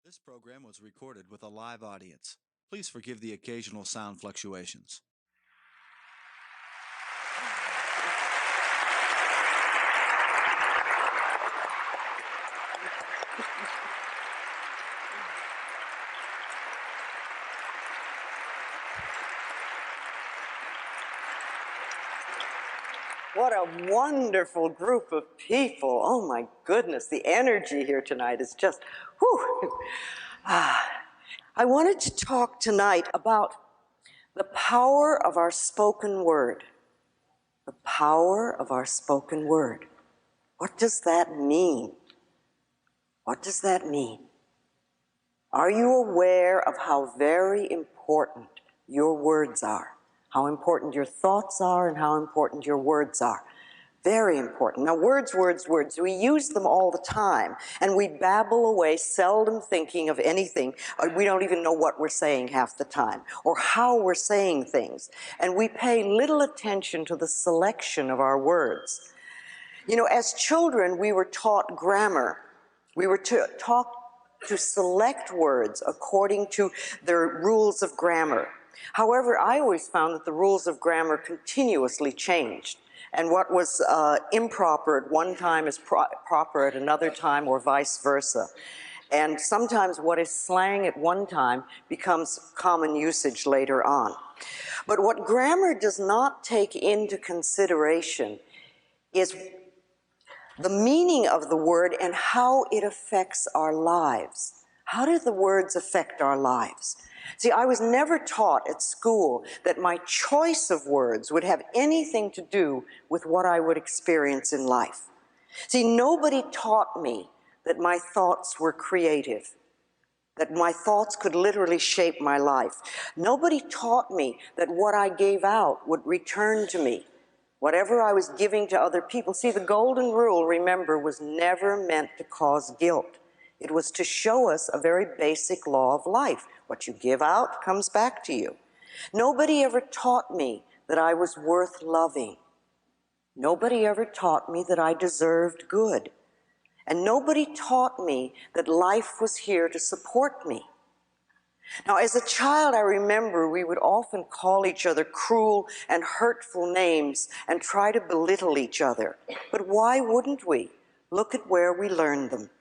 This program was recorded with a live audience. Please forgive the occasional sound fluctuations. What a wonderful group of people. Oh my goodness, the energy here tonight is just, whew. I wanted to talk tonight about the power of our spoken word. The power of our spoken word. What does that mean? What does that mean? Are you aware of how very important your words are? How important your thoughts are and how important your words are. Very important. Now, words, we use them all the time, and we babble away, seldom thinking of anything. We don't even know what we're saying half the time, or how we're saying things. And we pay little attention to the selection of our words. You know, as children, we were taught grammar. We were taught to select words according to their rules of grammar. However, I always found that the rules of grammar continuously changed. And what was improper at one time is proper at another time, or vice versa. And sometimes what is slang at one time becomes common usage later on. But what grammar does not take into consideration is the meaning of the word and how it affects our lives. How do the words affect our lives? See, I was never taught at school that my choice of words would have anything to do with what I would experience in life. See, nobody taught me that my thoughts were creative, that my thoughts could literally shape my life. Nobody taught me that what I gave out would return to me. Whatever I was giving to other people. See, the golden rule, remember, was never meant to cause guilt. It was to show us a very basic law of life. What you give out comes back to you. Nobody ever taught me that I was worth loving. Nobody ever taught me that I deserved good. And nobody taught me that life was here to support me. Now, as a child, I remember we would often call each other cruel and hurtful names and try to belittle each other. But why wouldn't we? Look at where we learned them.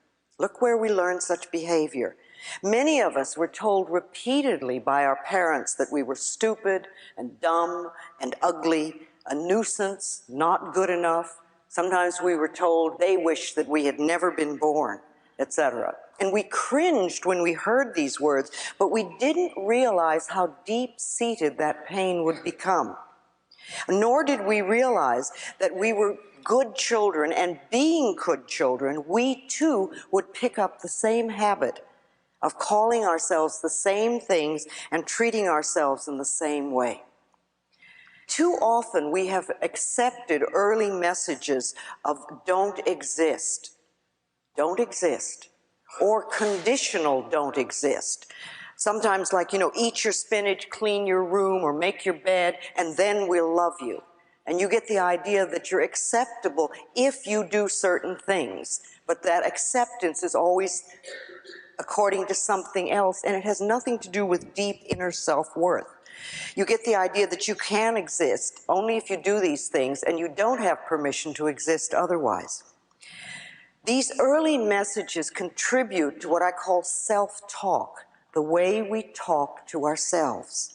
Look where we learned such behavior. Many of us were told repeatedly by our parents that we were stupid and dumb and ugly, a nuisance, not good enough. Sometimes we were told they wished that we had never been born, etc. And we cringed when we heard these words, but we didn't realize how deep-seated that pain would become. Nor did we realize that we were good children, and being good children, we too would pick up the same habit of calling ourselves the same things and treating ourselves in the same way. Too often we have accepted early messages of don't exist, or conditional don't exist. Sometimes like, eat your spinach, clean your room, or make your bed, and then we'll love you. And you get the idea that you're acceptable if you do certain things. But that acceptance is always according to something else, and it has nothing to do with deep inner self-worth. You get the idea that you can exist only if you do these things, and you don't have permission to exist otherwise. These early messages contribute to what I call self-talk, the way we talk to ourselves.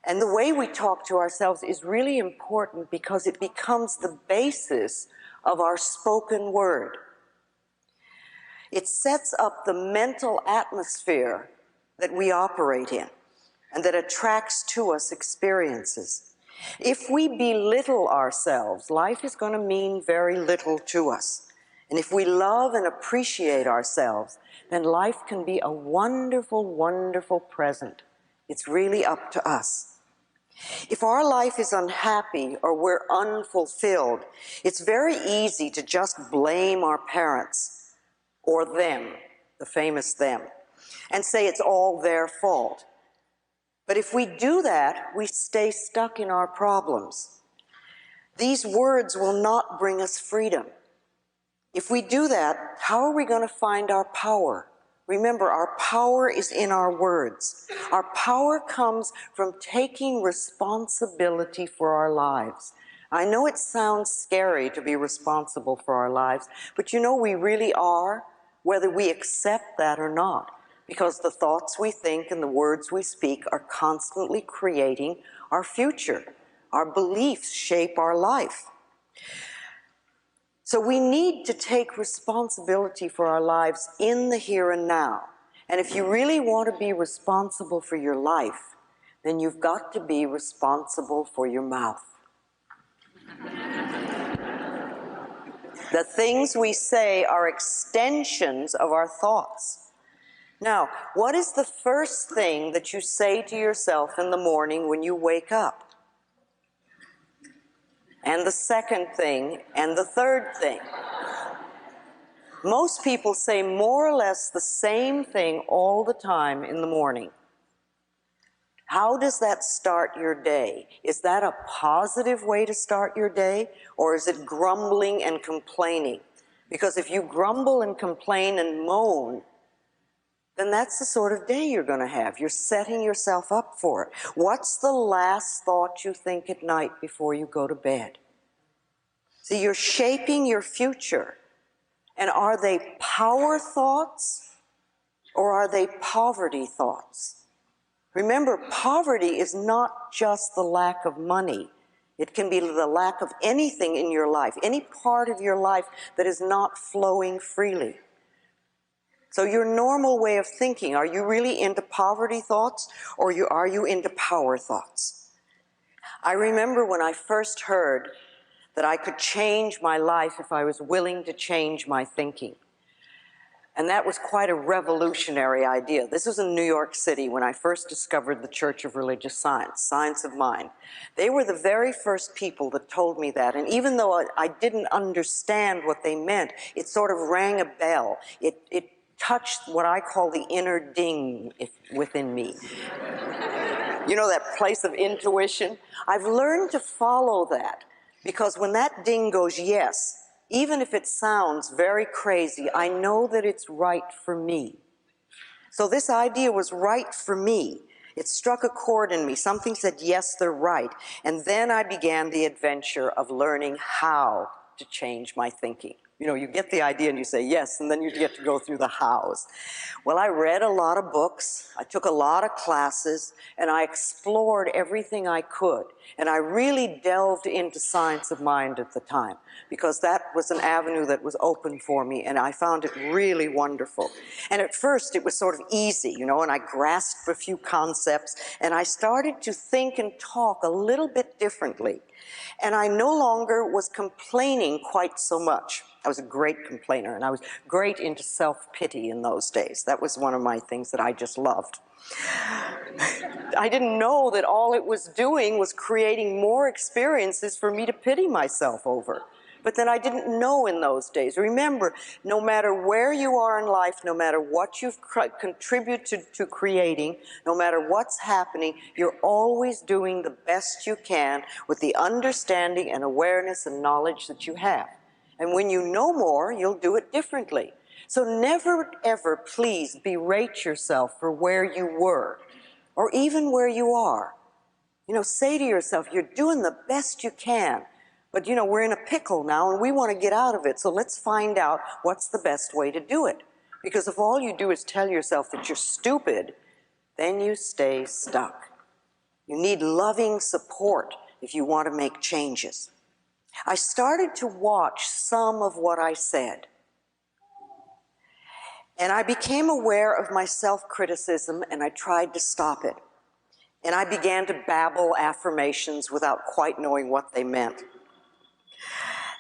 And the way we talk to ourselves is really important because it becomes the basis of our spoken word. It sets up the mental atmosphere that we operate in and that attracts to us experiences. If we belittle ourselves, life is going to mean very little to us. And if we love and appreciate ourselves, then life can be a wonderful, wonderful present. It's really up to us. If our life is unhappy or we're unfulfilled, it's very easy to just blame our parents or them, the famous them, and say it's all their fault. But if we do that, we stay stuck in our problems. These words will not bring us freedom. If we do that, how are we going to find our power? Remember, our power is in our words. Our power comes from taking responsibility for our lives. I know it sounds scary to be responsible for our lives, but you know we really are, whether we accept that or not, because the thoughts we think and the words we speak are constantly creating our future. Our beliefs shape our life. So we need to take responsibility for our lives in the here and now. And if you really want to be responsible for your life, then you've got to be responsible for your mouth. The things we say are extensions of our thoughts. Now, what is the first thing that you say to yourself in the morning when you wake up? And the second thing, and the third thing. Most people say more or less the same thing all the time in the morning. How does that start your day? Is that a positive way to start your day, or is it grumbling and complaining? Because if you grumble and complain and moan, then that's the sort of day you're going to have. You're setting yourself up for it. What's the last thought you think at night before you go to bed? See, you're shaping your future. And are they power thoughts or are they poverty thoughts? Remember, poverty is not just the lack of money. It can be the lack of anything in your life, any part of your life that is not flowing freely. So your normal way of thinking, are you really into poverty thoughts or are you into power thoughts? I remember when I first heard that I could change my life if I was willing to change my thinking. And that was quite a revolutionary idea. This was in New York City when I first discovered the Church of Religious Science, Science of Mind. They were the very first people that told me that. And even though I didn't understand what they meant, it sort of rang a bell. It touched what I call the inner ding within me. You know, that place of intuition? I've learned to follow that, because when that ding goes yes, even if it sounds very crazy, I know that it's right for me. So this idea was right for me. It struck a chord in me. Something said, yes, they're right. And then I began the adventure of learning how to change my thinking. You know, you get the idea and you say yes, and then you get to go through the hows. Well, I read a lot of books, I took a lot of classes, and I explored everything I could. And I really delved into Science of Mind at the time, because that was an avenue that was open for me, and I found it really wonderful. And at first it was sort of easy, you know, and I grasped a few concepts, and I started to think and talk a little bit differently. And I no longer was complaining quite so much. I was a great complainer, and I was great into self-pity in those days. That was one of my things that I just loved. I didn't know that all it was doing was creating more experiences for me to pity myself over. But then I didn't know in those days. Remember, no matter where you are in life, no matter what you've contributed to creating, no matter what's happening, you're always doing the best you can with the understanding and awareness and knowledge that you have. And when you know more, you'll do it differently. So never, ever, please berate yourself for where you were, or even where you are. You know, say to yourself, you're doing the best you can. But, you know, we're in a pickle now, and we want to get out of it, so let's find out what's the best way to do it. Because if all you do is tell yourself that you're stupid, then you stay stuck. You need loving support if you want to make changes. I started to watch some of what I said, and I became aware of my self-criticism, and I tried to stop it. And I began to babble affirmations without quite knowing what they meant.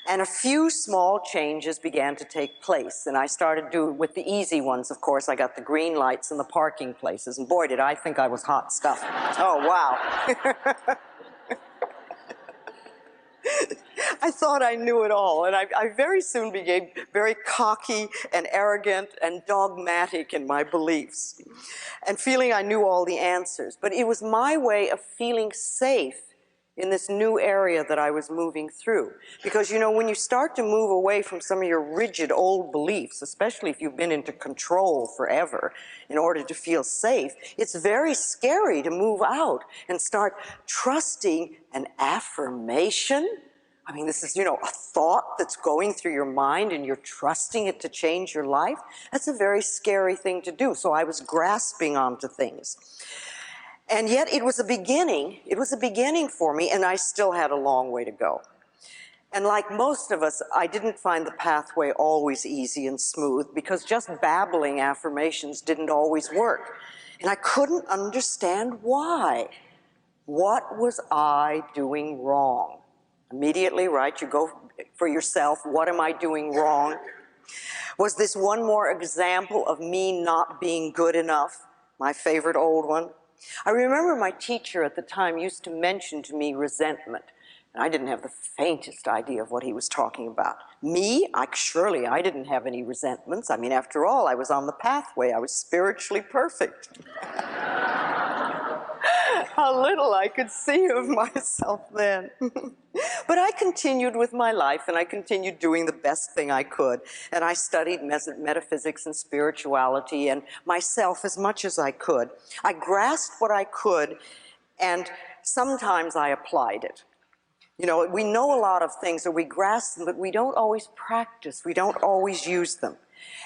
And a few small changes began to take place, and I started doing with the easy ones, of course. I got the green lights in the parking places, and boy, did I think I was hot stuff. Oh, wow. I thought I knew it all, and I very soon became very cocky and arrogant and dogmatic in my beliefs, and feeling I knew all the answers. But it was my way of feeling safe in this new area that I was moving through. Because, you know, when you start to move away from some of your rigid old beliefs, especially if you've been into control forever in order to feel safe, it's very scary to move out and start trusting an affirmation. I mean, this is, you know, a thought that's going through your mind and you're trusting it to change your life. That's a very scary thing to do. So I was grasping onto things. And yet it was a beginning for me, and I still had a long way to go. And like most of us, I didn't find the pathway always easy and smooth because just babbling affirmations didn't always work. And I couldn't understand why. What was I doing wrong? Immediately, right, you go for yourself, what am I doing wrong? Was this one more example of me not being good enough? My favorite old one. I remember my teacher at the time used to mention to me resentment, and I didn't have the faintest idea of what he was talking about. Me? Surely I didn't have any resentments. I mean, after all, I was on the pathway. I was spiritually perfect. How little I could see of myself then. But I continued with my life, and I continued doing the best thing I could. And I studied metaphysics and spirituality and myself as much as I could. I grasped what I could, and sometimes I applied it. You know, we know a lot of things, or we grasp them, but we don't always practice. We don't always use them.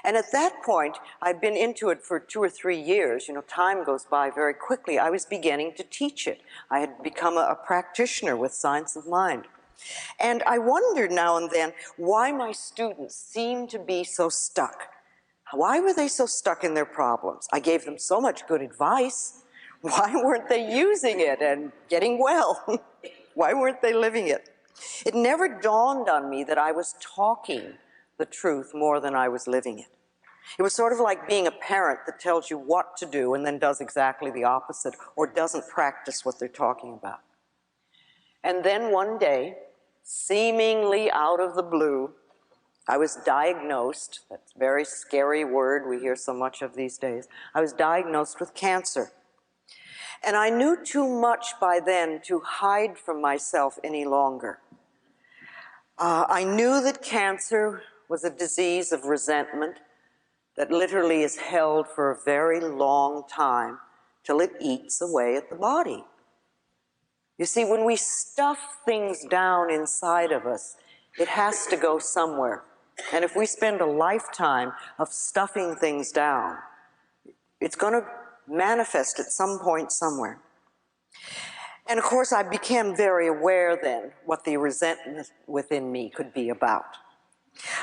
And at that point, I'd been into it for 2 or 3 years. You know, time goes by very quickly. I was beginning to teach it. I had become a practitioner with Science of Mind. And I wondered now and then why my students seemed to be so stuck. Why were they so stuck in their problems? I gave them so much good advice. Why weren't they using it and getting well? Why weren't they living it? It never dawned on me that I was talking the truth more than I was living it. It was sort of like being a parent that tells you what to do and then does exactly the opposite or doesn't practice what they're talking about. And then one day, seemingly out of the blue, I was diagnosed, that's a very scary word we hear so much of these days, I was diagnosed with cancer. And I knew too much by then to hide from myself any longer. I knew that cancer was a disease of resentment that literally is held for a very long time till it eats away at the body. You see, when we stuff things down inside of us, it has to go somewhere. And if we spend a lifetime of stuffing things down, it's going to manifest at some point somewhere. And of course, I became very aware then what the resentment within me could be about.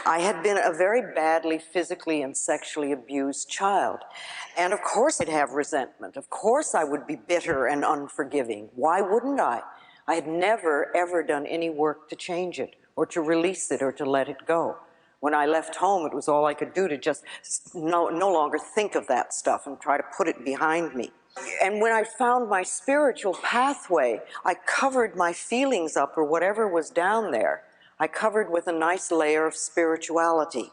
I had been a very badly physically and sexually abused child. And of course I'd have resentment. Of course I would be bitter and unforgiving. Why wouldn't I? I had never, ever done any work to change it or to release it or to let it go. When I left home, it was all I could do to just no longer think of that stuff and try to put it behind me. And when I found my spiritual pathway, I covered my feelings up or whatever was down there. I covered with a nice layer of spirituality.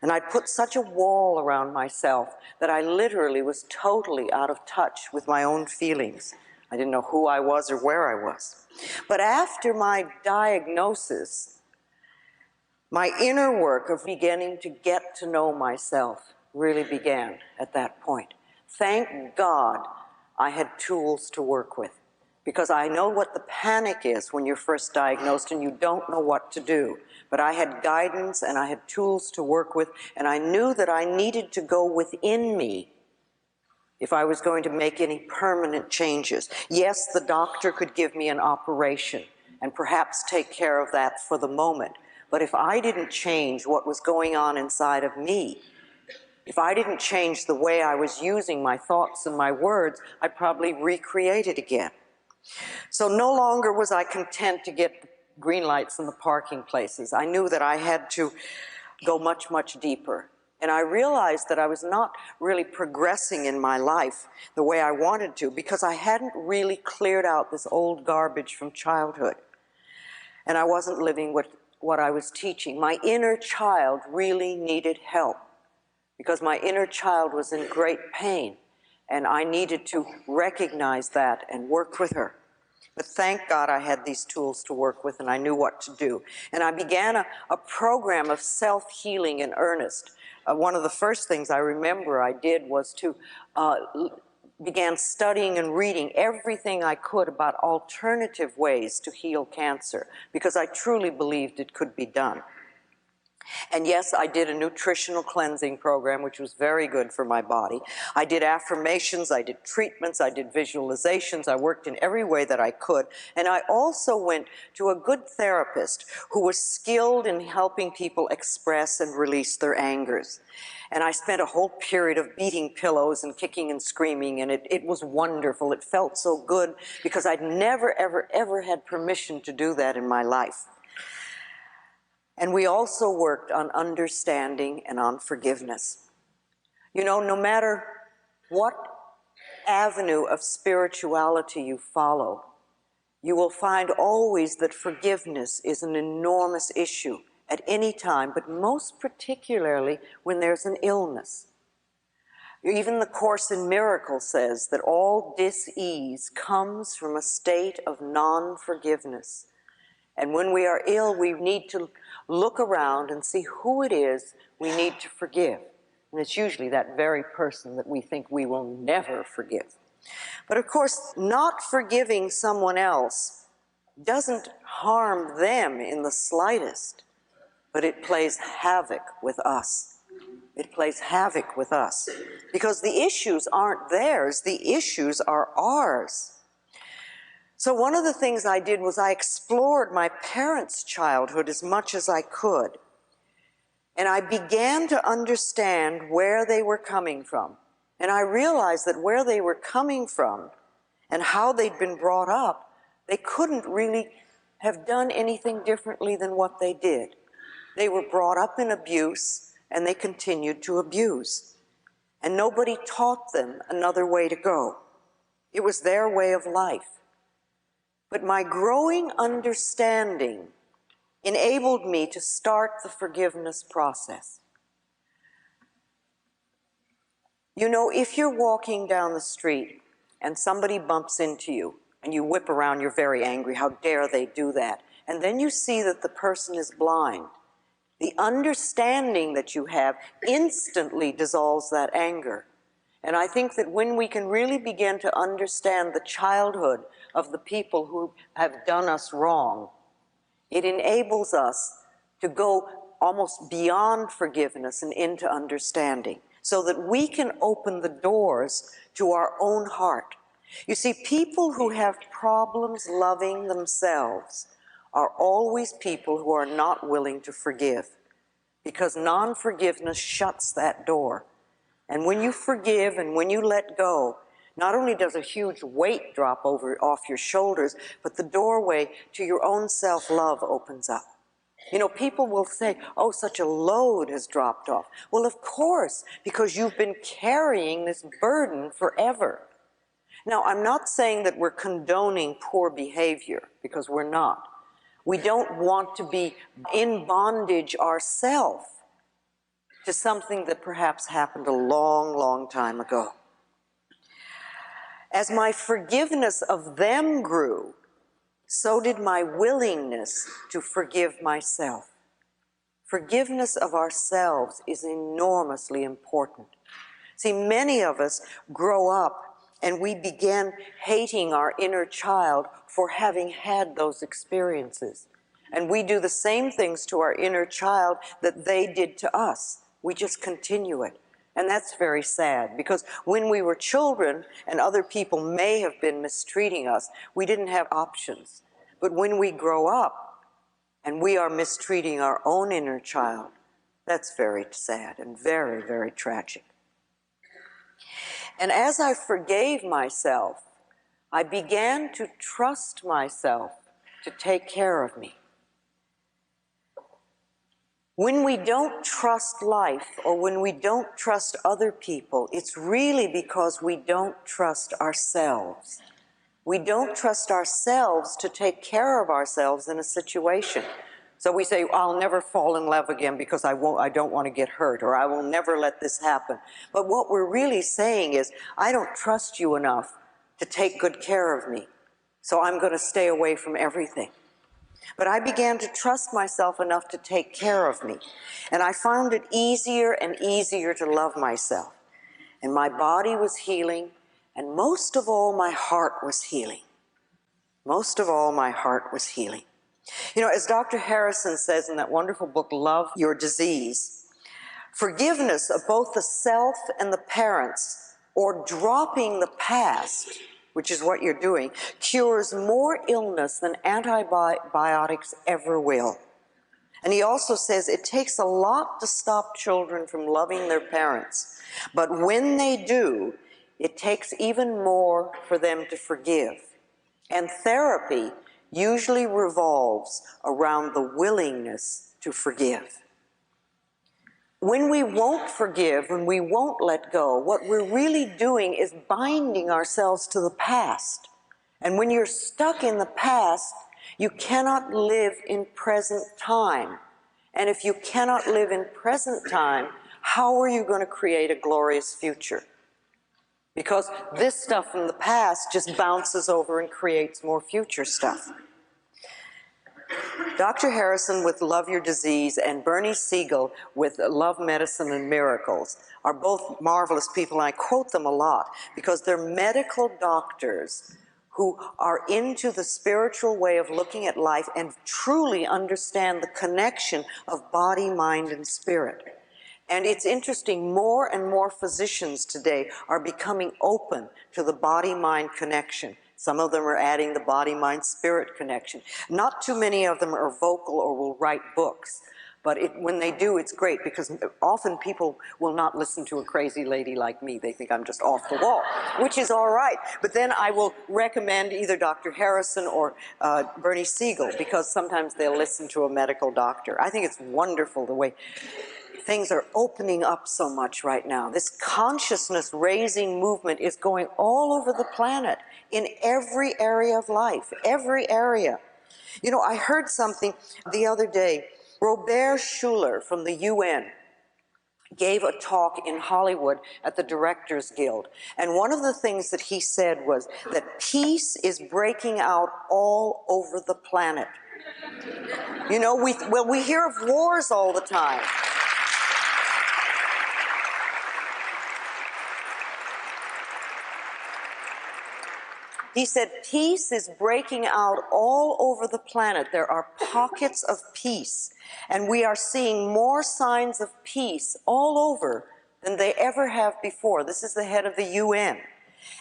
And I'd put such a wall around myself that I literally was totally out of touch with my own feelings. I didn't know who I was or where I was. But after my diagnosis, my inner work of beginning to get to know myself really began at that point. Thank God I had tools to work with, because I know what the panic is when you're first diagnosed and you don't know what to do. But I had guidance and I had tools to work with, and I knew that I needed to go within me if I was going to make any permanent changes. Yes, the doctor could give me an operation and perhaps take care of that for the moment. But if I didn't change what was going on inside of me, if I didn't change the way I was using my thoughts and my words, I'd probably recreate it again. So no longer was I content to get green lights in the parking places. I knew that I had to go much, much deeper. And I realized that I was not really progressing in my life the way I wanted to because I hadn't really cleared out this old garbage from childhood. And I wasn't living what I was teaching. My inner child really needed help because my inner child was in great pain. And I needed to recognize that and work with her. But thank God I had these tools to work with and I knew what to do. And I began a program of self-healing in earnest. One of the first things I remember I did was to began studying and reading everything I could about alternative ways to heal cancer, because I truly believed it could be done. And yes, I did a nutritional cleansing program, which was very good for my body. I did affirmations, I did treatments, I did visualizations, I worked in every way that I could. And I also went to a good therapist who was skilled in helping people express and release their angers. And I spent a whole period of beating pillows and kicking and screaming, and it was wonderful. It felt so good because I'd never, ever, ever had permission to do that in my life. And we also worked on understanding and on forgiveness. You know, no matter what avenue of spirituality you follow, you will find always that forgiveness is an enormous issue at any time, but most particularly when there's an illness. Even the Course in Miracles says that all dis-ease comes from a state of non-forgiveness. And when we are ill, we need to look around and see who it is we need to forgive. And it's usually that very person that we think we will never forgive. But of course, not forgiving someone else doesn't harm them in the slightest, but it plays havoc with us. It plays havoc with us. Because the issues aren't theirs, the issues are ours. So one of the things I did was I explored my parents' childhood as much as I could. And I began to understand where they were coming from. And I realized that where they were coming from and how they'd been brought up, they couldn't really have done anything differently than what they did. They were brought up in abuse, and they continued to abuse. And nobody taught them another way to go. It was their way of life. But my growing understanding enabled me to start the forgiveness process. You know, if you're walking down the street and somebody bumps into you and you whip around, you're very angry, how dare they do that? And then you see that the person is blind. The understanding that you have instantly dissolves that anger. And I think that when we can really begin to understand the childhood of the people who have done us wrong, it enables us to go almost beyond forgiveness and into understanding, so that we can open the doors to our own heart. You see, people who have problems loving themselves are always people who are not willing to forgive, because non-forgiveness shuts that door. And when you forgive and when you let go, not only does a huge weight drop off your shoulders, but the doorway to your own self-love opens up. You know, people will say, oh, such a load has dropped off. Well, of course, because you've been carrying this burden forever. Now, I'm not saying that we're condoning poor behavior, because we're not. We don't want to be in bondage ourselves to something that perhaps happened a long, long time ago. As my forgiveness of them grew, so did my willingness to forgive myself. Forgiveness of ourselves is enormously important. See, many of us grow up and we begin hating our inner child for having had those experiences. And we do the same things to our inner child that they did to us. We just continue it. And that's very sad, because when we were children and other people may have been mistreating us, we didn't have options. But when we grow up and we are mistreating our own inner child, that's very sad and very, very tragic. And as I forgave myself, I began to trust myself to take care of me. When we don't trust life, or when we don't trust other people, it's really because we don't trust ourselves. We don't trust ourselves to take care of ourselves in a situation. So we say, I'll never fall in love again because I don't want to get hurt, or I will never let this happen. But what we're really saying is, I don't trust you enough to take good care of me. so I'm going to stay away from everything. But I began to trust myself enough to take care of me. And I found it easier and easier to love myself. And my body was healing, and most of all, my heart was healing. Most of all, my heart was healing. You know, as Dr. Harrison says in that wonderful book, Love Your Disease, forgiveness of both the self and the parents, or dropping the past, which is what you're doing, cures more illness than antibiotics ever will. And he also says it takes a lot to stop children from loving their parents, but when they do, it takes even more for them to forgive. And therapy usually revolves around the willingness to forgive. When we won't forgive, when we won't let go, what we're really doing is binding ourselves to the past. And when you're stuck in the past, you cannot live in present time. And if you cannot live in present time, how are you going to create a glorious future? Because this stuff from the past just bounces over and creates more future stuff. Dr. Harrison with Love Your Disease and Bernie Siegel with Love, Medicine, and Miracles are both marvelous people, and I quote them a lot because they're medical doctors who are into the spiritual way of looking at life and truly understand the connection of body, mind, and spirit. And it's interesting, more and more physicians today are becoming open to the body-mind connection. Some of them are adding the body-mind-spirit connection. Not too many of them are vocal or will write books. But when they do, it's great, because often people will not listen to a crazy lady like me. They think I'm just off the wall, which is all right. But then I will recommend either Dr. Harrison or Bernie Siegel, because sometimes they'll listen to a medical doctor. I think it's wonderful the way things are opening up so much right now. This consciousness-raising movement is going all over the planet, in every area of life, every area. You know, I heard something the other day. Robert Schuller from the UN gave a talk in Hollywood at the Directors Guild. And one of the things that he said was that peace is breaking out all over the planet. You know, we hear of wars all the time. He said, peace is breaking out all over the planet. There are pockets of peace, and we are seeing more signs of peace all over than they ever have before. This is the head of the UN.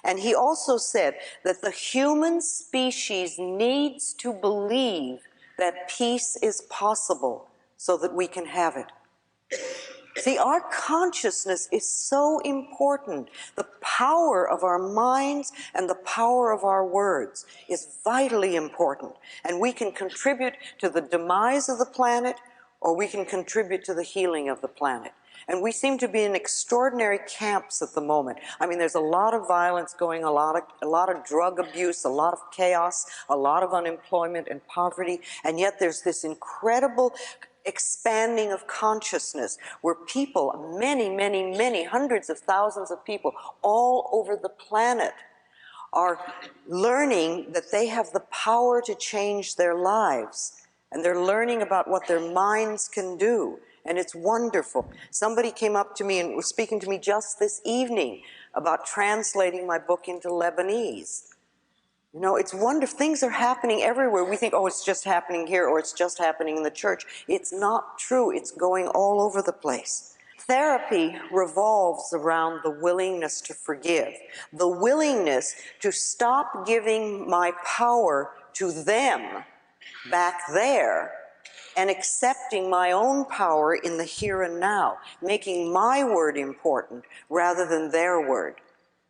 And he also said that the human species needs to believe that peace is possible so that we can have it. See, our consciousness is so important. The power of our minds and the power of our words is vitally important. And we can contribute to the demise of the planet, or we can contribute to the healing of the planet. And we seem to be in extraordinary camps at the moment. I mean, there's a lot of violence going, a lot of drug abuse, a lot of chaos, a lot of unemployment and poverty, and yet there's this incredible expanding of consciousness where people, many hundreds of thousands of people all over the planet are learning that they have the power to change their lives, and they're learning about what their minds can do, and it's wonderful. Somebody came up to me and was speaking to me just this evening about translating my book into Lebanese. You know, it's wonderful. Things are happening everywhere. We think, oh, it's just happening here, or it's just happening in the church. It's not true. It's going all over the place. Therapy revolves around the willingness to forgive, the willingness to stop giving my power to them back there and accepting my own power in the here and now, making my word important rather than their word.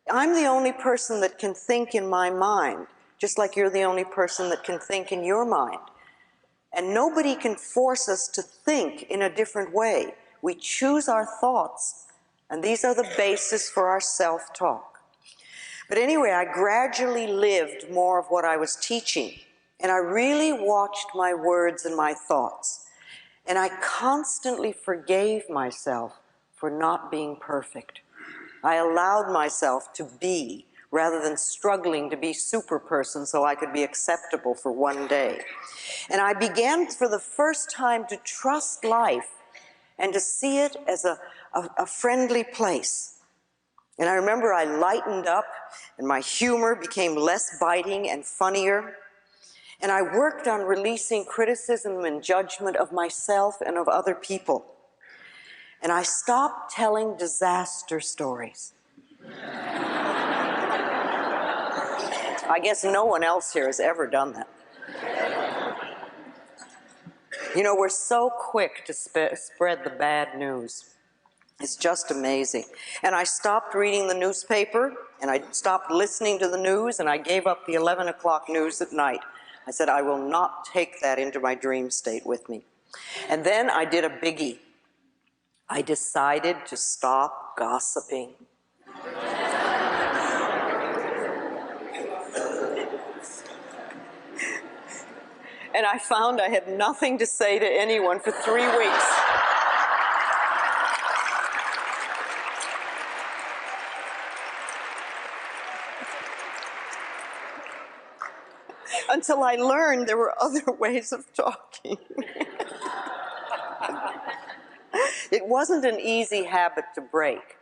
I'm the only person that can think in my mind, just like you're the only person that can think in your mind. And nobody can force us to think in a different way. We choose our thoughts, and these are the basis for our self-talk. But anyway, I gradually lived more of what I was teaching, and I really watched my words and my thoughts. And I constantly forgave myself for not being perfect. I allowed myself to be rather than struggling to be super person so I could be acceptable for one day. And I began for the first time to trust life and to see it as a friendly place. And I remember I lightened up and my humor became less biting and funnier. And I worked on releasing criticism and judgment of myself and of other people. And I stopped telling disaster stories. I guess no one else here has ever done that. You know, we're so quick to spread the bad news. It's just amazing. And I stopped reading the newspaper, and I stopped listening to the news, and I gave up the 11 o'clock news at night. I said, I will not take that into my dream state with me. And then I did a biggie. I decided to stop gossiping. And I found I had nothing to say to anyone for 3 weeks. Until I learned there were other ways of talking. It wasn't an easy habit to break.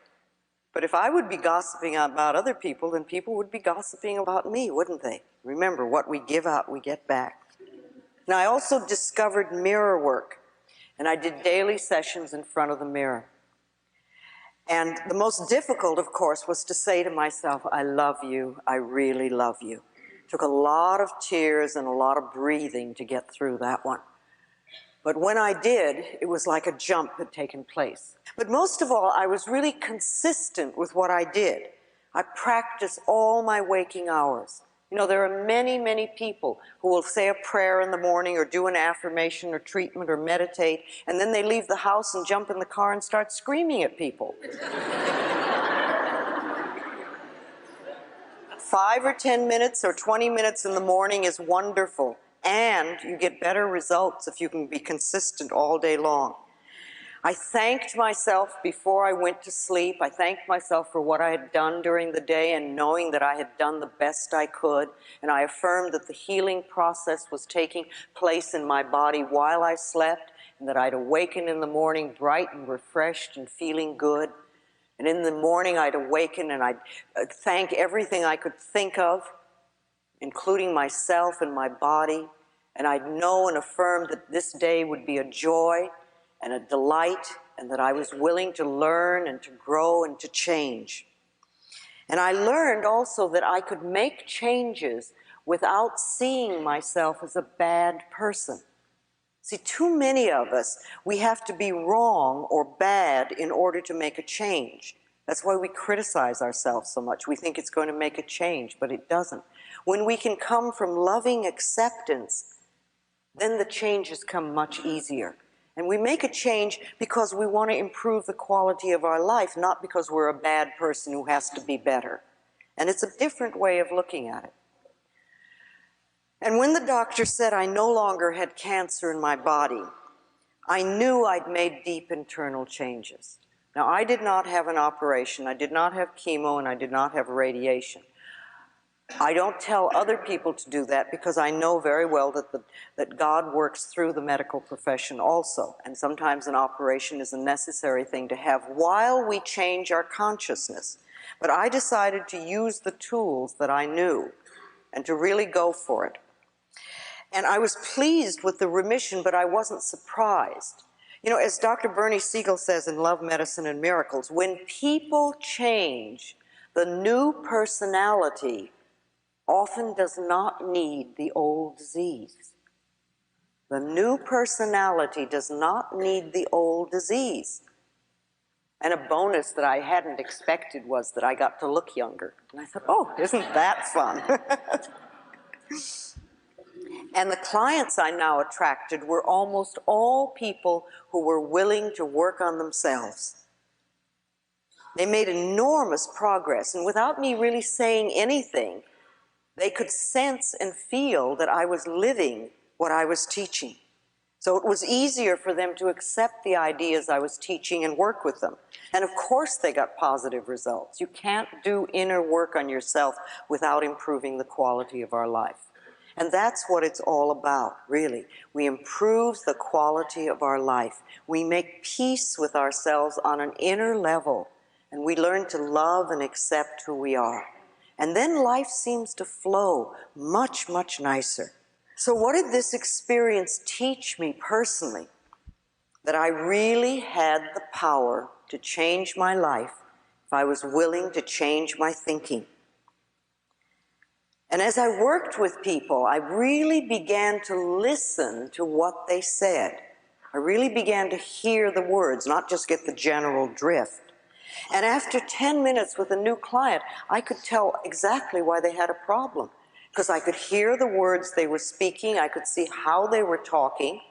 But if I would be gossiping about other people, then people would be gossiping about me, wouldn't they? Remember, what we give out, we get back. Now, I also discovered mirror work, and I did daily sessions in front of the mirror. And the most difficult, of course, was to say to myself, I love you, I really love you. It took a lot of tears and a lot of breathing to get through that one. But when I did, it was like a jump had taken place. But most of all, I was really consistent with what I did. I practiced all my waking hours. You know, there are many, many people who will say a prayer in the morning or do an affirmation or treatment or meditate, and then they leave the house and jump in the car and start screaming at people. 5 or 10 minutes or 20 minutes in the morning is wonderful, and you get better results if you can be consistent all day long. I thanked myself before I went to sleep. I thanked myself for what I had done during the day and knowing that I had done the best I could. And I affirmed that the healing process was taking place in my body while I slept, and that I'd awaken in the morning bright and refreshed and feeling good. And in the morning I'd awaken and I'd thank everything I could think of, including myself and my body. And I'd know and affirm that this day would be a joy and a delight, and that I was willing to learn and to grow and to change. And I learned also that I could make changes without seeing myself as a bad person. See, too many of us, we have to be wrong or bad in order to make a change. That's why we criticize ourselves so much. We think it's going to make a change, but it doesn't. When we can come from loving acceptance, then the changes come much easier. And we make a change because we want to improve the quality of our life, not because we're a bad person who has to be better. And it's a different way of looking at it. And when the doctor said I no longer had cancer in my body, I knew I'd made deep internal changes. Now, I did not have an operation, I did not have chemo, and I did not have radiation. I don't tell other people to do that because I know very well that God works through the medical profession also, and sometimes an operation is a necessary thing to have while we change our consciousness. But I decided to use the tools that I knew and to really go for it. And I was pleased with the remission, but I wasn't surprised. You know, as Dr. Bernie Siegel says in Love, Medicine, and Miracles, when people change, the new personality often does not need the old disease. The new personality does not need the old disease. And a bonus that I hadn't expected was that I got to look younger. And I thought, oh, isn't that fun? And the clients I now attracted were almost all people who were willing to work on themselves. They made enormous progress, and without me really saying anything, they could sense and feel that I was living what I was teaching. So it was easier for them to accept the ideas I was teaching and work with them. And of course they got positive results. You can't do inner work on yourself without improving the quality of our life. And that's what it's all about, really. We improve the quality of our life. We make peace with ourselves on an inner level, and we learn to love and accept who we are. And then life seems to flow much, much nicer. So what did this experience teach me personally? That I really had the power to change my life if I was willing to change my thinking. And as I worked with people, I really began to listen to what they said. I really began to hear the words, not just get the general drift. And after 10 minutes with a new client, I could tell exactly why they had a problem. Because I could hear the words they were speaking, I could see how they were talking,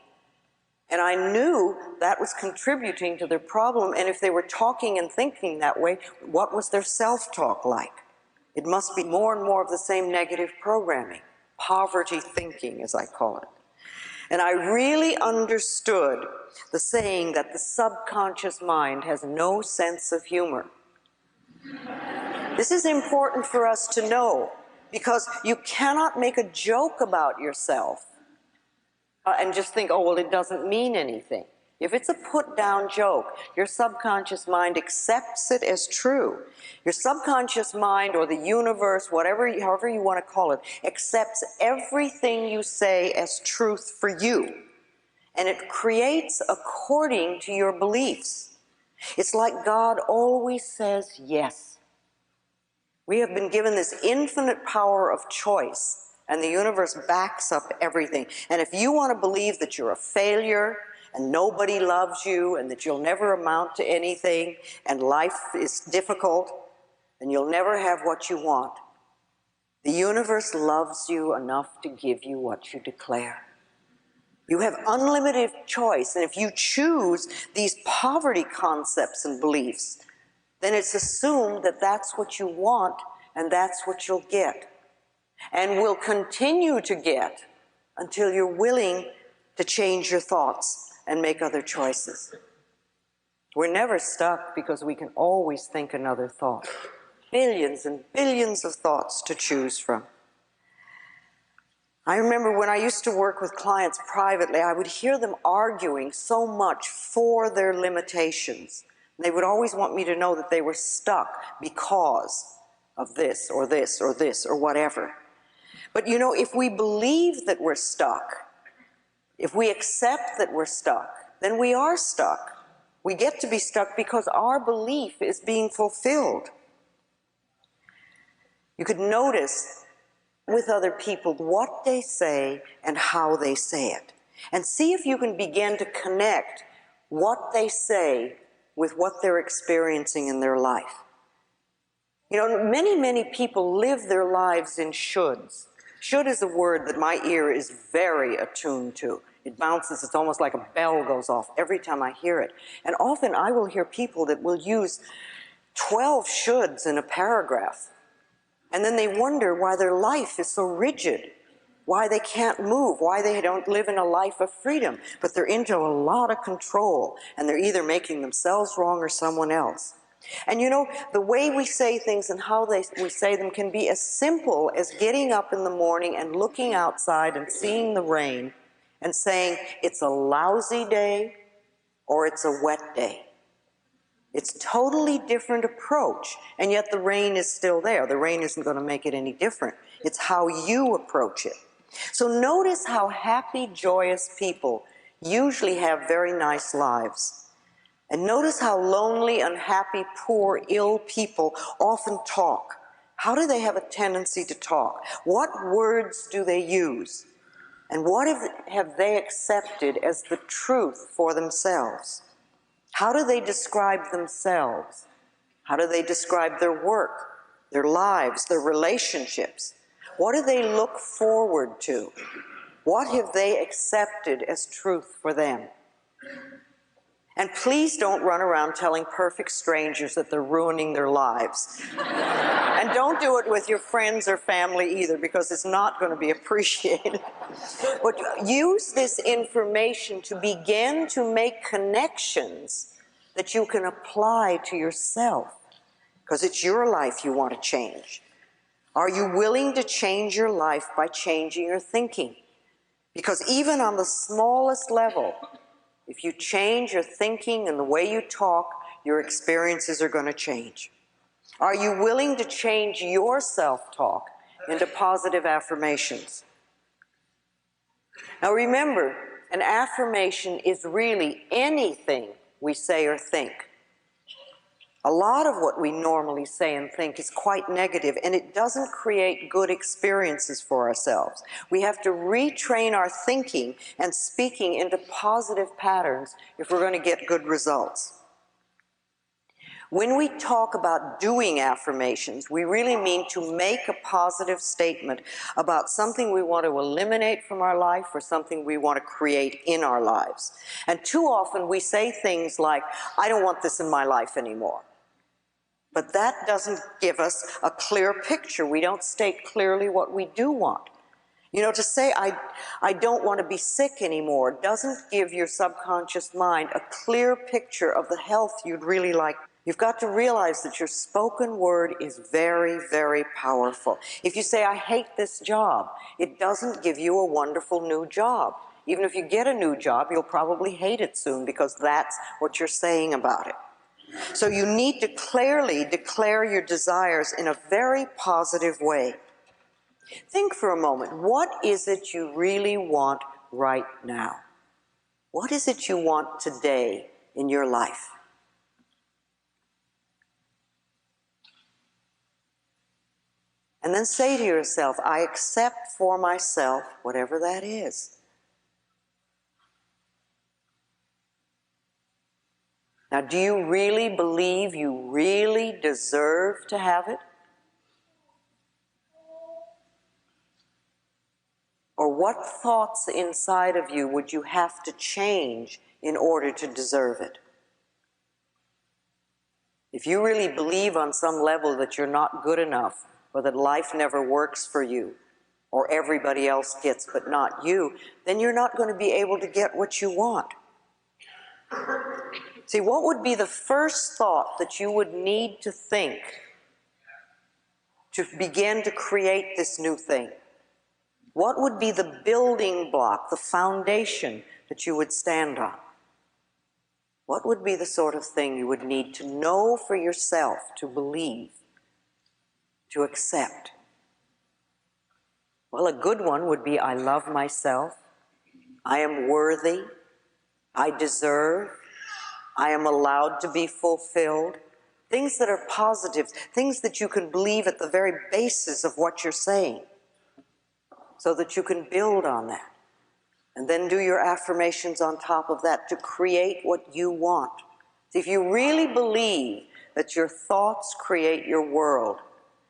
and I knew that was contributing to their problem. And if they were talking and thinking that way, what was their self-talk like? It must be more and more of the same negative programming, poverty thinking, as I call it. And I really understood the saying that the subconscious mind has no sense of humor. This is important for us to know, because you cannot make a joke about yourself and just think, oh, well, it doesn't mean anything. If it's a put-down joke, your subconscious mind accepts it as true. Your subconscious mind, or the universe, however you want to call it, accepts everything you say as truth for you. And it creates according to your beliefs. It's like God always says yes. We have been given this infinite power of choice, and the universe backs up everything. And if you want to believe that you're a failure, and nobody loves you, and that you'll never amount to anything, and life is difficult, and you'll never have what you want, the universe loves you enough to give you what you declare. You have unlimited choice, and if you choose these poverty concepts and beliefs, then it's assumed that that's what you want, and that's what you'll get. And will continue to get until you're willing to change your thoughts and make other choices. We're never stuck because we can always think another thought. Billions and billions of thoughts to choose from. I remember when I used to work with clients privately, I would hear them arguing so much for their limitations. They would always want me to know that they were stuck because of this or this or this or whatever. But you know, if we believe that we're stuck, if we accept that we're stuck, then we are stuck. We get to be stuck because our belief is being fulfilled. You could notice with other people what they say and how they say it. And see if you can begin to connect what they say with what they're experiencing in their life. You know, many, many people live their lives in shoulds. Should is a word that my ear is very attuned to. It bounces, it's almost like a bell goes off every time I hear it. And often I will hear people that will use 12 shoulds in a paragraph. And then they wonder why their life is so rigid, why they can't move, why they don't live in a life of freedom. But they're into a lot of control, and they're either making themselves wrong or someone else. And you know, the way we say things and how we say them can be as simple as getting up in the morning and looking outside and seeing the rain and saying, it's a lousy day or it's a wet day. It's a totally different approach, and yet the rain is still there. The rain isn't going to make it any different. It's how you approach it. So notice how happy, joyous people usually have very nice lives. And notice how lonely, unhappy, poor, ill people often talk. How do they have a tendency to talk? What words do they use? And what have they accepted as the truth for themselves? How do they describe themselves? How do they describe their work, their lives, their relationships? What do they look forward to? What have they accepted as truth for them? And please don't run around telling perfect strangers that they're ruining their lives. And don't do it with your friends or family either, because it's not going to be appreciated. But use this information to begin to make connections that you can apply to yourself, because it's your life you want to change. Are you willing to change your life by changing your thinking? Because even on the smallest level, if you change your thinking and the way you talk, your experiences are going to change. Are you willing to change your self-talk into positive affirmations? Now remember, an affirmation is really anything we say or think. A lot of what we normally say and think is quite negative, and it doesn't create good experiences for ourselves. We have to retrain our thinking and speaking into positive patterns if we're going to get good results. When we talk about doing affirmations, we really mean to make a positive statement about something we want to eliminate from our life or something we want to create in our lives. And too often we say things like, I don't want this in my life anymore. But that doesn't give us a clear picture. We don't state clearly what we do want. You know, to say, I don't want to be sick anymore doesn't give your subconscious mind a clear picture of the health you'd really like. You've got to realize that your spoken word is very, very powerful. If you say, I hate this job, it doesn't give you a wonderful new job. Even if you get a new job, you'll probably hate it soon, because that's what you're saying about it. So you need to clearly declare your desires in a very positive way. Think for a moment, what is it you really want right now? What is it you want today in your life? And then say to yourself, I accept for myself whatever that is. Now, do you really believe you really deserve to have it? Or what thoughts inside of you would you have to change in order to deserve it? If you really believe on some level that you're not good enough, or that life never works for you, or everybody else gets but not you, then you're not going to be able to get what you want. See, what would be the first thought that you would need to think to begin to create this new thing? What would be the building block, the foundation that you would stand on? What would be the sort of thing you would need to know for yourself, to believe, to accept? Well, a good one would be, I love myself, I am worthy, I deserve, I am allowed to be fulfilled. Things that are positive, things that you can believe at the very basis of what you're saying, so that you can build on that. And then do your affirmations on top of that to create what you want. If you really believe that your thoughts create your world,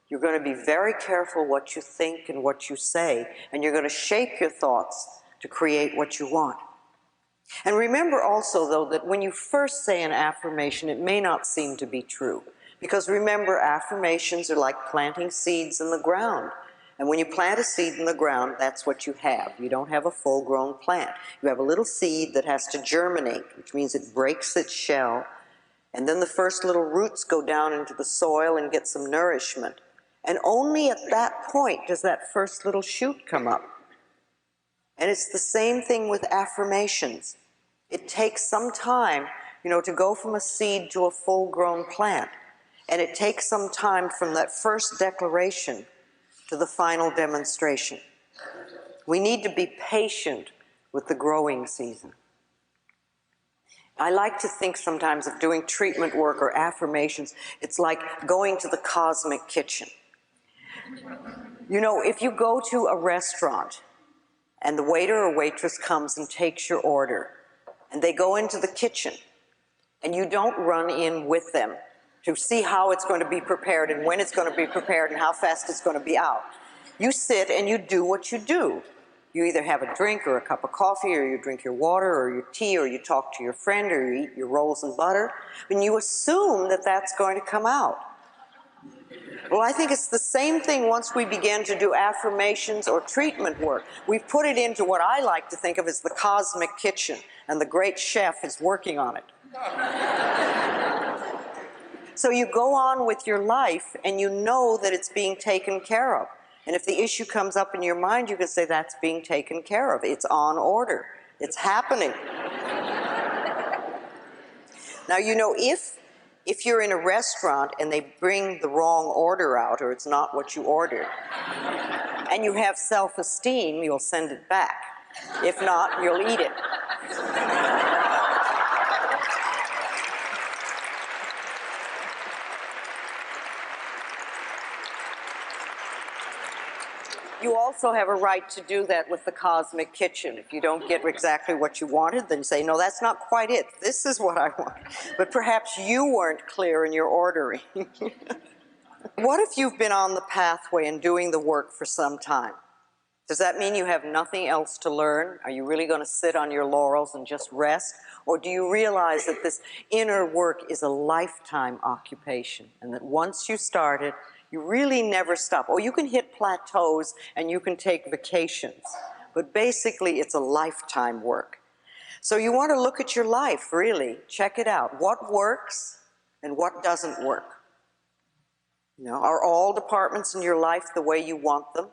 you're going to be very careful what you think and what you say, and you're going to shape your thoughts to create what you want. And remember also, though, that when you first say an affirmation, it may not seem to be true. Because remember, affirmations are like planting seeds in the ground. And when you plant a seed in the ground, that's what you have. You don't have a full-grown plant. You have a little seed that has to germinate, which means it breaks its shell, and then the first little roots go down into the soil and get some nourishment. And only at that point does that first little shoot come up. And it's the same thing with affirmations. It takes some time, to go from a seed to a full-grown plant. And it takes some time from that first declaration to the final demonstration. We need to be patient with the growing season. I like to think sometimes of doing treatment work or affirmations. It's like going to the cosmic kitchen. If you go to a restaurant and the waiter or waitress comes and takes your order, and they go into the kitchen, and you don't run in with them to see how it's going to be prepared and when it's going to be prepared and how fast it's going to be out. You sit and you do what you do. You either have a drink or a cup of coffee, or you drink your water or your tea, or you talk to your friend, or you eat your rolls and butter, and you assume that that's going to come out. Well, I think it's the same thing once we begin to do affirmations or treatment work. We've put it into what I like to think of as the cosmic kitchen, and the great chef is working on it. So you go on with your life, and you know that it's being taken care of. And if the issue comes up in your mind, you can say, that's being taken care of. It's on order. It's happening. Now, you know, if you're in a restaurant and they bring the wrong order out, or it's not what you ordered, and you have self-esteem, you'll send it back. If not, you'll eat it. You also have a right to do that with the cosmic kitchen. If you don't get exactly what you wanted, then you say, no, that's not quite it. This is what I want. But perhaps you weren't clear in your ordering. What if you've been on the pathway and doing the work for some time? Does that mean you have nothing else to learn? Are you really going to sit on your laurels and just rest? Or do you realize that this inner work is a lifetime occupation, and that once you start it, you really never stop? Or you can hit plateaus and you can take vacations, but basically it's a lifetime work. So you want to look at your life, really. Check it out. What works and what doesn't work? You know, are all departments in your life the way you want them?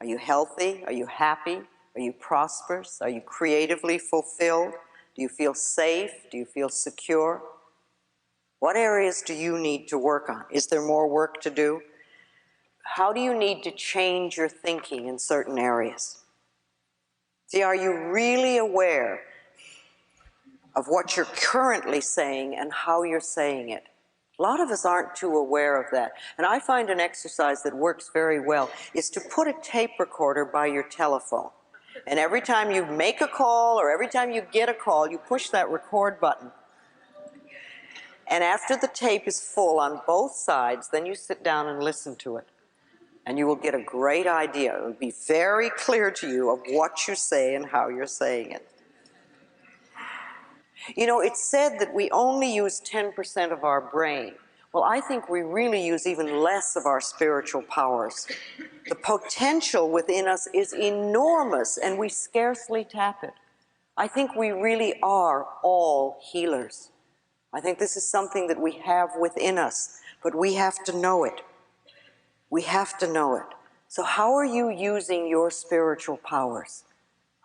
Are you healthy? Are you happy? Are you prosperous? Are you creatively fulfilled? Do you feel safe? Do you feel secure? What areas do you need to work on? Is there more work to do? How do you need to change your thinking in certain areas? See, are you really aware of what you're currently saying and how you're saying it? A lot of us aren't too aware of that. And I find an exercise that works very well is to put a tape recorder by your telephone. And every time you make a call or every time you get a call, you push that record button. And after the tape is full on both sides, then you sit down and listen to it. And you will get a great idea. It will be very clear to you of what you say and how you're saying it. You know, it's said that we only use 10% of our brain. Well, I think we really use even less of our spiritual powers. The potential within us is enormous, and we scarcely tap it. I think we really are all healers. I think this is something that we have within us, but we have to know it. We have to know it. So how are you using your spiritual powers?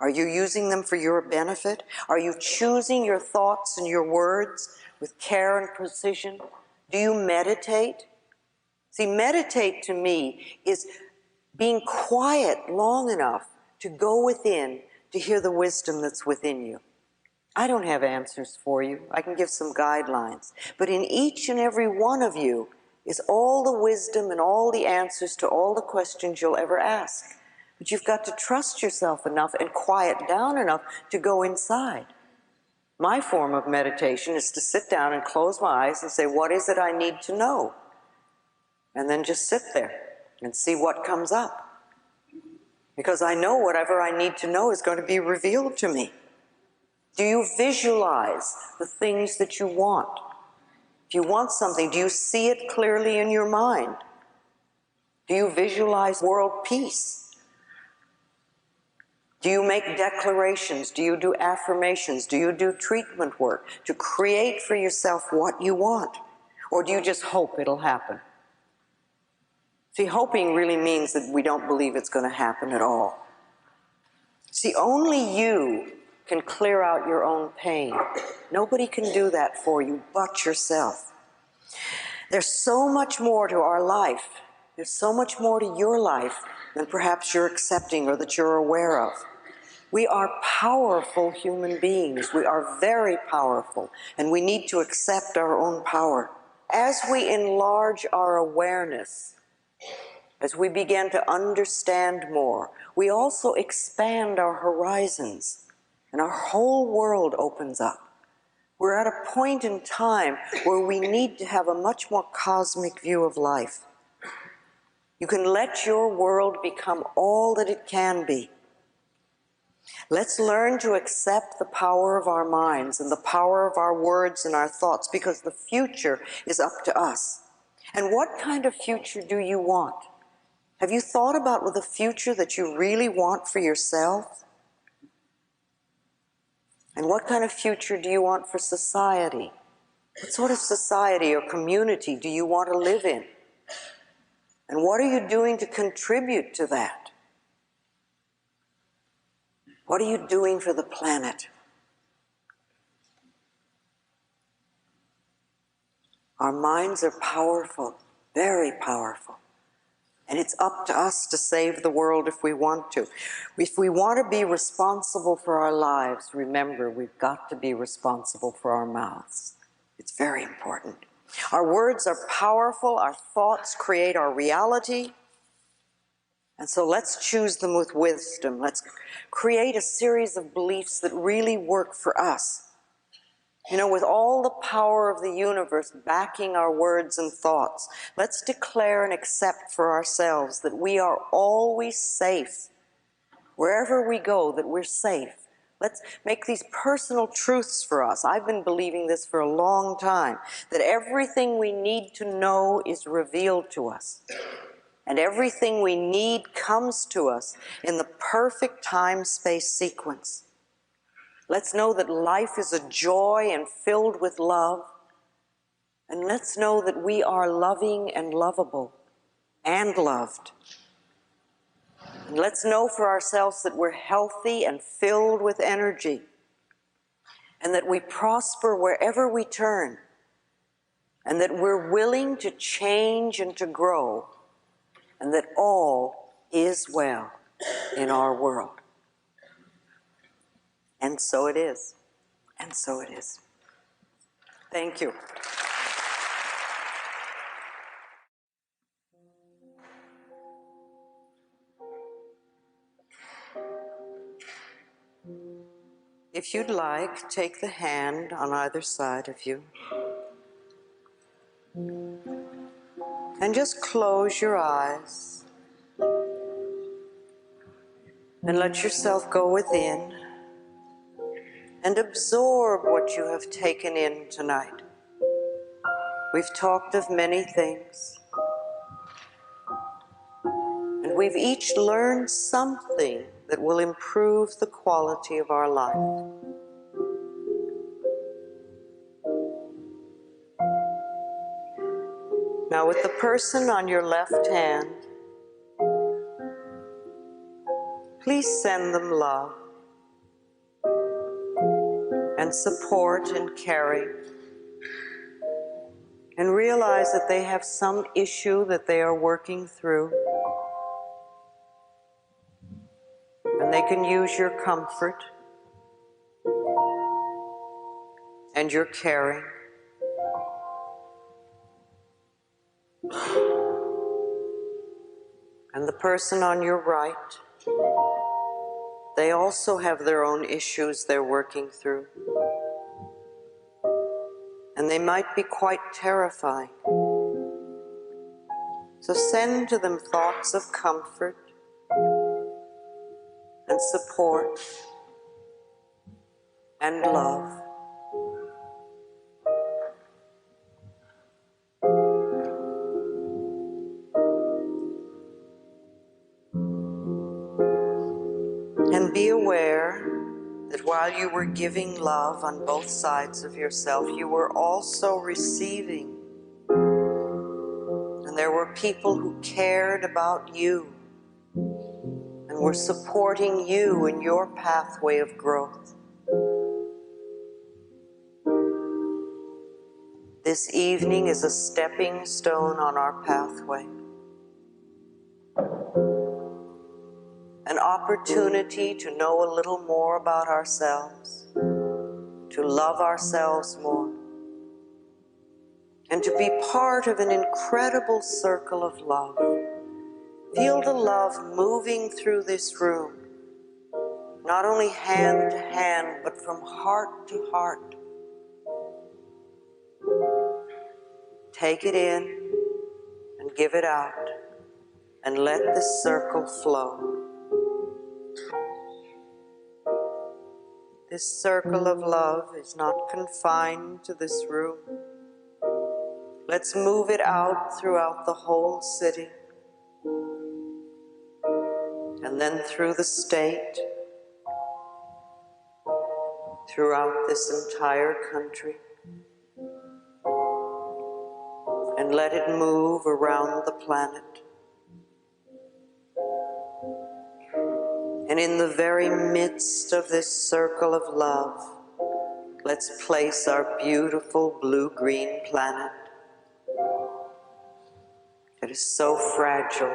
Are you using them for your benefit? Are you choosing your thoughts and your words with care and precision? Do you meditate? See, meditate to me is being quiet long enough to go within to hear the wisdom that's within you. I don't have answers for you. I can give some guidelines. But in each and every one of you is all the wisdom and all the answers to all the questions you'll ever ask. But you've got to trust yourself enough and quiet down enough to go inside. My form of meditation is to sit down and close my eyes and say, what is it I need to know? And then just sit there and see what comes up. Because I know whatever I need to know is going to be revealed to me. Do you visualize the things that you want? If you want something, do you see it clearly in your mind? Do you visualize world peace? Do you make declarations? Do you do affirmations? Do you do treatment work to create for yourself what you want? Or do you just hope it'll happen? See, hoping really means that we don't believe it's going to happen at all. See, only you can clear out your own pain. Nobody can do that for you but yourself. There's so much more to our life. There's so much more to your life than perhaps you're accepting or that you're aware of. We are powerful human beings. We are very powerful, and we need to accept our own power. As we enlarge our awareness, as we begin to understand more, we also expand our horizons. And our whole world opens up. We're at a point in time where we need to have a much more cosmic view of life. You can let your world become all that it can be. Let's learn to accept the power of our minds and the power of our words and our thoughts, because the future is up to us. And what kind of future do you want? Have you thought about the future that you really want for yourself? And what kind of future do you want for society? What sort of society or community do you want to live in? And what are you doing to contribute to that? What are you doing for the planet? Our minds are powerful, very powerful. And it's up to us to save the world if we want to. If we want to be responsible for our lives, remember, we've got to be responsible for our mouths. It's very important. Our words are powerful. Our thoughts create our reality. And so let's choose them with wisdom. Let's create a series of beliefs that really work for us. You know, with all the power of the universe backing our words and thoughts, let's declare and accept for ourselves that we are always safe. Wherever we go, that we're safe. Let's make these personal truths for us. I've been believing this for a long time, that everything we need to know is revealed to us. And everything we need comes to us in the perfect time-space sequence. Let's know that life is a joy and filled with love. And let's know that we are loving and lovable and loved. And let's know for ourselves that we're healthy and filled with energy. And that we prosper wherever we turn. And that we're willing to change and to grow. And that all is well in our world. And so it is. And so it is. Thank you. If you'd like, take the hand on either side of you. And just close your eyes. And let yourself go within. And absorb what you have taken in tonight. We've talked of many things. And we've each learned something that will improve the quality of our life. Now, with the person on your left hand, please send them love and support and caring. And realize that they have some issue that they are working through. And they can use your comfort and your caring. And the person on your right, they also have their own issues they're working through. And they might be quite terrifying. So send to them thoughts of comfort and support and love. And be aware that while you were giving love on both sides of yourself, you were also receiving. And there were people who cared about you and were supporting you in your pathway of growth. This evening is a stepping stone on our pathway. An opportunity to know a little more about ourselves, to love ourselves more, and to be part of an incredible circle of love. Feel the love moving through this room, not only hand to hand, but from heart to heart. Take it in and give it out, and let this circle flow. This circle of love is not confined to this room. Let's move it out throughout the whole city, and then through the state, throughout this entire country, and let it move around the planet. And in the very midst of this circle of love, let's place our beautiful blue-green planet that is so fragile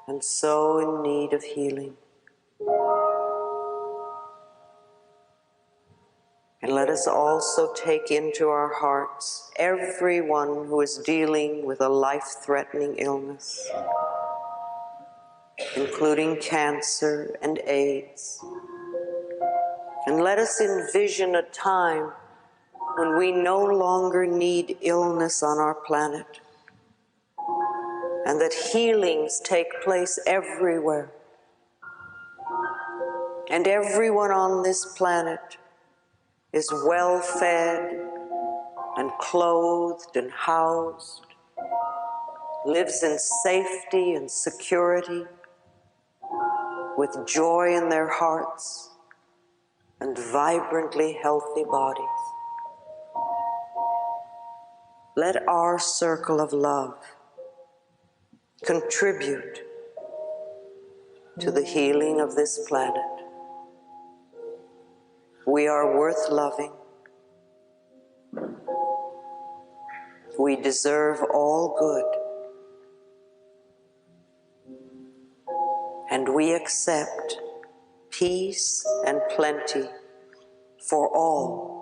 and so in need of healing. And let us also take into our hearts everyone who is dealing with a life-threatening illness, including cancer and AIDS. And let us envision a time when we no longer need illness on our planet, and that healings take place everywhere. And everyone on this planet is well-fed and clothed and housed, lives in safety and security, with joy in their hearts and vibrantly healthy bodies. Let our circle of love contribute to the healing of this planet. We are worth loving. We deserve all good. And we accept peace and plenty for all